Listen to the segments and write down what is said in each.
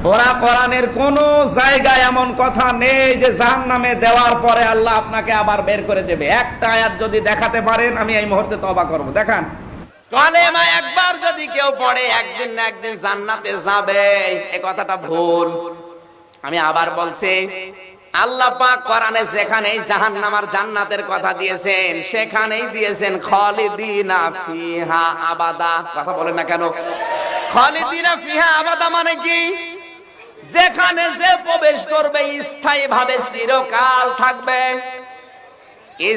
ওরা কোরআনের কোন জায়গায় এমন কথা নেই যে জাহান্নামে দেওয়ার পরে আল্লাহ আপনাকে আবার বের করে দেবে। একটা আয়াত যদি দেখাতে পারেন আমি এই মুহূর্তে তওবা করব। দেখান। কালেমা একবার যদি কেউ পড়ে একদিন না একদিন জান্নাতে যাবে, এই কথাটা ভুল। আমি আবার বলছি, আল্লাহ পাক কোরআনে যেখানেই জাহান্নাম আর জান্নাতের কথা দিয়েছেন সেখানেই দিয়েছেন খালিদিনা ফিহা আবাদা। কথা বলেন না কেন? খালিদিনা ফিহা আবাদা মানে কি? যেখানে যে প্রবেশ করবে স্থায়ী ভাবে চিরকাল থাকবে।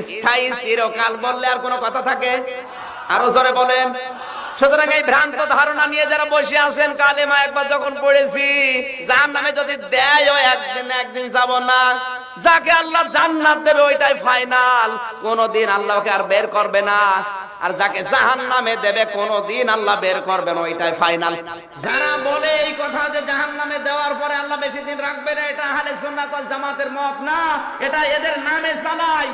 স্থায়ী চিরকাল বললে আর কোনো কথা থাকে? আরো জোরে বলেন। সুতরাং এই ভ্রান্ত ধারণা নিয়ে যারা বসে আছেন, কালেমা একবার যখন পড়েছি জাহান্নামে যদি দেয় একদিন একদিন যাব না, যাকে আল্লাহ জান্নাত দেবে ওইটাই ফাইনাল, কোনদিন আল্লাহকে আর বের করবে না। আর যাকে জাহান্নামে দেবে কোনদিন আল্লাহ বের করবে না, ওইটাই ফাইনাল। যারা বলে এই কথা যে জাহান্নামে দেওয়ার পরে আল্লাহ বেশি দিন রাখবে না, এটা আহলে সুন্নাত ওয়াল জামাতের মত না, এটা এদের নামে চালায়।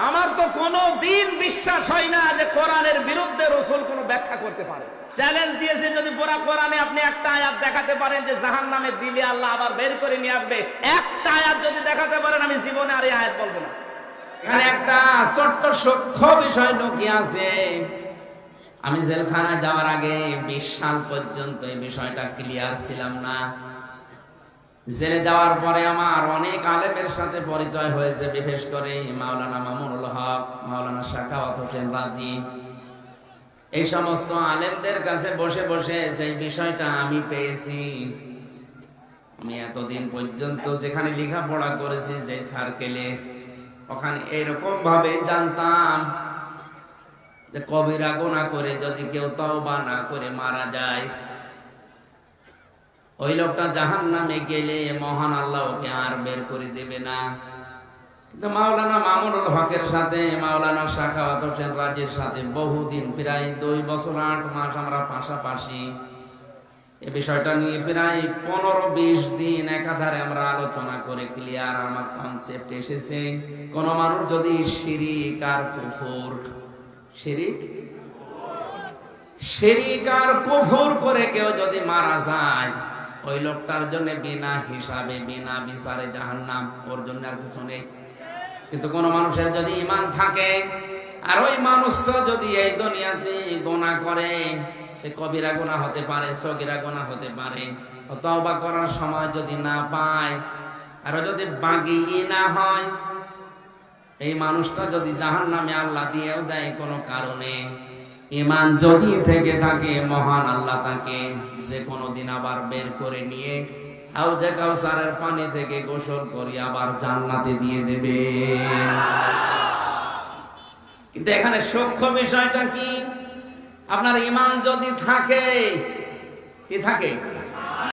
আমার তো কোনদিন বিশ্বাস হয় না যে কোরআনের বিরুদ্ধে রাসূল কোনো ব্যাখ্যা করতে পারে। চ্যালেঞ্জ দিয়েছে, যদি পুরো কোরআনে আপনি একটা আয়াত দেখাতে পারেন যে জাহান্নামে দিলে আল্লাহ আবার বের করে নিয়ে আসবে, একটা আয়াত যদি দেখাতে পারেন আমি জীবনে আর এই আয়াত বলবো না। এখানে একটা ছোট্ট সূক্ষ্ম বিষয় লুকিয়ে আছে। আমি জেলখানায় যাওয়ার আগে 20 সাল পর্যন্ত এই বিষয়টা ক্লিয়ার ছিলাম না। জেলে যাওয়ার পরে আমার অনেক আলেমের সাথে পরিচয় হয়েছে, বিশেষ করে মাওলানা মামুনুল হক, মাওলানা সাখাওয়াত হোসেন রাজি, এই সমস্ত আলেমদের কাছে বসে বসে সেই বিষয়টা আমি পেয়েছি। আমি এতদিন পর্যন্ত যেখানে লেখাপড়া করেছি, যে সার্কেলে, ওখানে এরকম ভাবে জানতাম যে কবিরা গুনাহ করে যদি কেউ তওবা না করে মারা যায়, ওই লোকটা জাহান্নামে গেলে মহান আল্লাহ ওকে আর বের করে দেবে না। কিন্তু মাওলানা মামুনুল হকের সাথে মাওলানা সাখাওয়াত হোসেন রাজির সাথে বহুদিন, প্রায় 2 বছর 8 মাস আমরা পাশাপাশি এই বিষয়টা নিয়ে প্রায় 15-20 দিন একাধারে আমরা আলোচনা করে ক্লিয়ার আমার কনসেপ্ট এসেছে। কোন মানুষ যদি শিরিক আর কুফর, শিরিক আর কুফর করে কেউ যদি মারা যায়, ওই লোকটার জন্য বিনা হিসাবে বিনা বিচারে জাহান্নাম, ওর জন্য আর কিছু নেই। কিন্তু কোন মানুষের যদি ঈমান থাকে আর ওই মানুষটা যদি এই দুনিয়াতে গুনাহ করে, সে কবিরা গুনাহ হতে পারে, সগীরা গুনাহ হতে পারে, তওবা করার সময় যদি না পায় আর যদি বাগী না হয়, এই মানুষটা যদি জাহান্নামে আল্লাহ দিয়েও দেয় কোনো কারণে, ঈমান যদি থেকে থাকে, মহান আল্লাহ তাকে যে কোনদিন আবার বের করে নিয়ে হাউজে কাউসারের পানি থেকে গোসল করে আবার জান্নাতে দিয়ে দেবে। কিন্তু এখানে সূক্ষ্ম বিষয়টা কি? আপনার ঈমান যদি থাকে, কি থাকে?